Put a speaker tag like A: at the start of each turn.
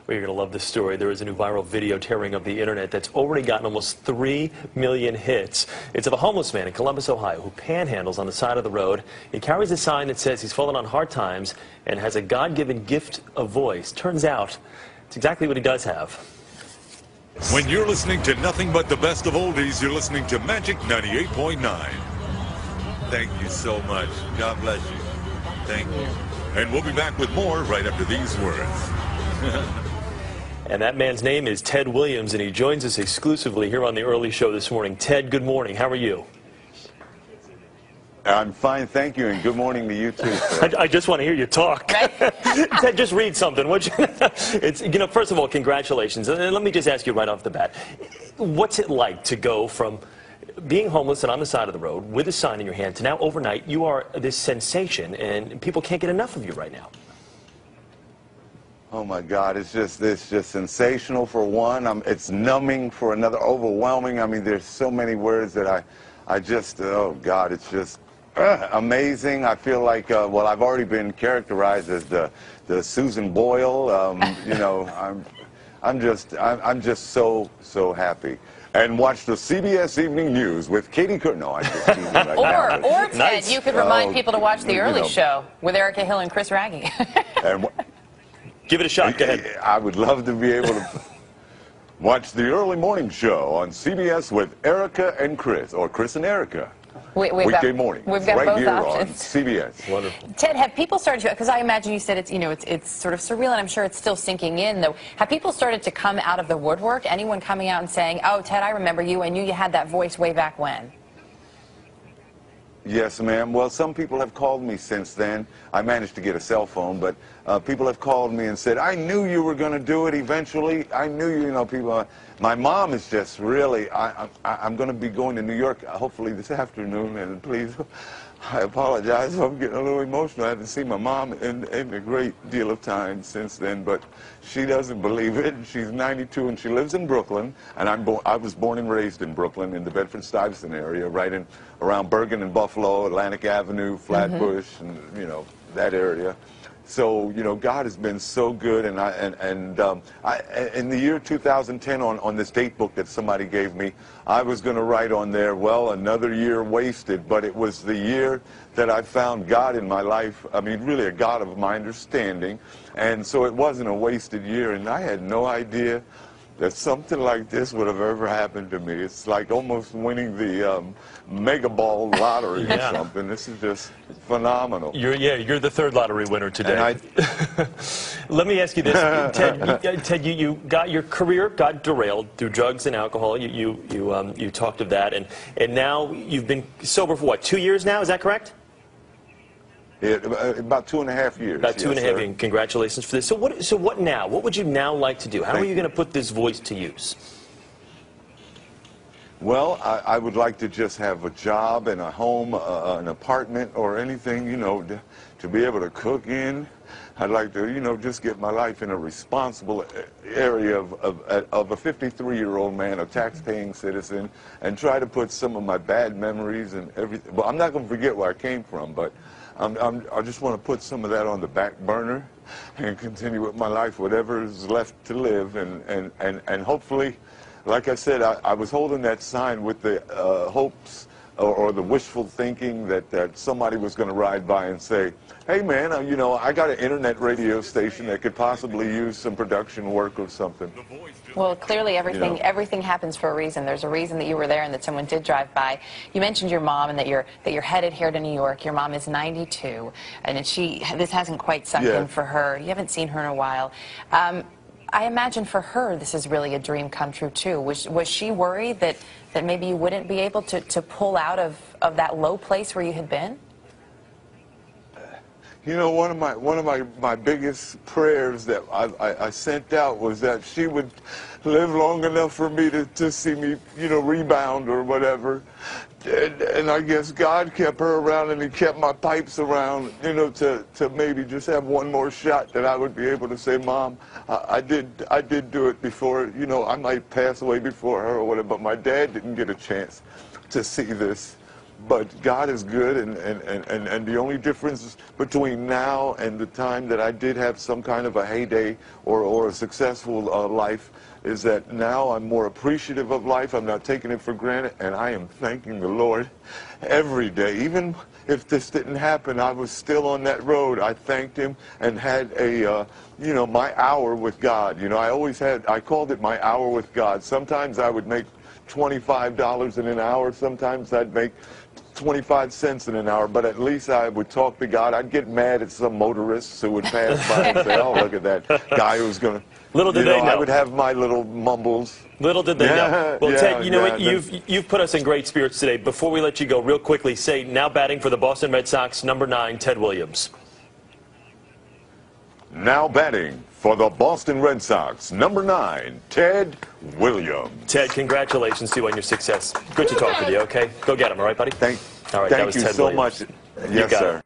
A: Well, you're going to love this story. There is a new viral video tearing up the internet that's already gotten almost 3 million hits. It's of a homeless man in Columbus, Ohio, who panhandles on the side of the road. He carries a sign that says he's fallen on hard times and has a God-given gift of voice. Turns out it's exactly what he does have.
B: When you're listening to nothing but the best of oldies, you're listening to Magic 98.9. Thank you so much. God bless you. Thank you. And we'll be back with more right after these words.
A: And that man's name is Ted Williams, and he joins us exclusively here on the Early Show this morning. Ted, good morning. How are you?
C: I'm fine, thank you, and good morning to you too, sir.
A: I just want to hear you talk. Ted, just read something, would you? It's, first of all, congratulations. And let me just ask you right off the bat, what's it like to go from being homeless and on the side of the road with a sign in your hand to now overnight you are this sensation and people can't get enough of you right now?
C: Oh my God, it's just sensational for one. It's numbing for another, overwhelming. I mean, there's so many words that I just, oh God, it's just amazing. I feel like, well, I've already been characterized as the Susan Boyle. You know, I'm just so happy. And watch the CBS Evening News with Katie Couric. No, I'm just teasing right now.
D: Or Ted, nice. You could remind people to watch The Early Show with Erica Hill and Chris Raggi.
A: Give it a shot. Go ahead.
C: I would love to be able to watch the early morning show on CBS with Erica and Chris, or Chris and Erica. Weekday morning.
D: We've got
C: right
D: both
C: here
D: options.
C: On CBS.
A: Wonderful.
D: Ted, have people started to, because I imagine you said it's sort of surreal, and I'm sure it's still sinking in, though. Have people started to come out of the woodwork? Anyone coming out and saying, oh, Ted, I remember you. I knew you had that voice way back when.
C: Yes, ma'am. Well, some people have called me since then. I managed to get a cell phone, but people have called me and said, I knew you were going to do it eventually. I knew you know, people. My mom is just really, I'm going to be going to New York hopefully this afternoon, and please, I apologize if I'm getting a little emotional. I haven't seen my mom in a great deal of time since then, but she doesn't believe it. She's 92 and she lives in Brooklyn, and I was born and raised in Brooklyn in the Bedford-Stuyvesant area, right in around Bergen and Buffalo, Atlantic Avenue, Flatbush, and you know that area. So you know, God has been so good, and in the year 2010, on this date book that somebody gave me, I was going to write on there, well, another year wasted, but it was the year that I found God in my life. I mean, really a God of my understanding, and so it wasn't a wasted year, and I had no idea that something like this would have ever happened to me. It's like almost winning the Mega Ball lottery or something. This is just phenomenal.
A: You're the third lottery winner today. Let me ask you this, Ted. You got your career got derailed through drugs and alcohol. You talked of that, and now you've been sober for what, 2 years now? Is that correct?
C: About 2.5 years.
A: About 2.5 years. And congratulations for this. So what now? What would you now like to do? How are you going to put this voice to use?
C: Well, I would like to just have a job and a home, an apartment, or anything, you know, to be able to cook in. I'd like to, you know, just get my life in a responsible area of a 53-year-old man, a tax-paying citizen, and try to put some of my bad memories and everything. Well, I'm not going to forget where I came from, but I just want to put some of that on the back burner and continue with my life, whatever is left to live, and hopefully, like I said, I was holding that sign with the hopes or the wishful thinking that somebody was going to ride by and say, hey man, you know, I got an internet radio station that could possibly use some production work or something.
D: Well, clearly everything happens for a reason. There's a reason that you were there and that someone did drive by. You mentioned your mom and that you're headed here to New York. Your mom is 92, and this hasn't quite sunk in for her. You haven't seen her in a while. I imagine for her this is really a dream come true too. Was she worried that maybe you wouldn't be able to pull out of that low place where you had been?
C: You know, one of my biggest prayers that I sent out was that she would live long enough for me to see me, you know, rebound or whatever. And I guess God kept her around, and He kept my pipes around, you know, to maybe just have one more shot that I would be able to say, Mom, I did do it before. You know, I might pass away before her or whatever, but my dad didn't get a chance to see this. But God is good, and the only difference between now and the time that I did have some kind of a heyday or a successful life is that now I'm more appreciative of life. I'm not taking it for granted, and I am thanking the Lord every day. Even if this didn't happen, I was still on that road. I thanked Him and had a, my hour with God. I called it my hour with God. Sometimes I would make $25 in an hour. Sometimes I'd make 25 cents in an hour, but at least I would talk to God. I'd get mad at some motorists who would pass by and say, oh, look at that guy who's going to...
A: Little did they know.
C: I would have my little mumbles.
A: Little did they know. Well, Ted, what? You've put us in great spirits today. Before we let you go, real quickly, say, now batting for the Boston Red Sox, number 9, Ted Williams.
C: Now batting for the Boston Red Sox, number 9, Ted Williams.
A: Ted, congratulations to you on your success. Good to talk with you, okay? Go get him, all right, buddy?
C: Thank
A: all right, that
C: you
A: was Ted
C: so
A: Williams.
C: much. Yes, sir.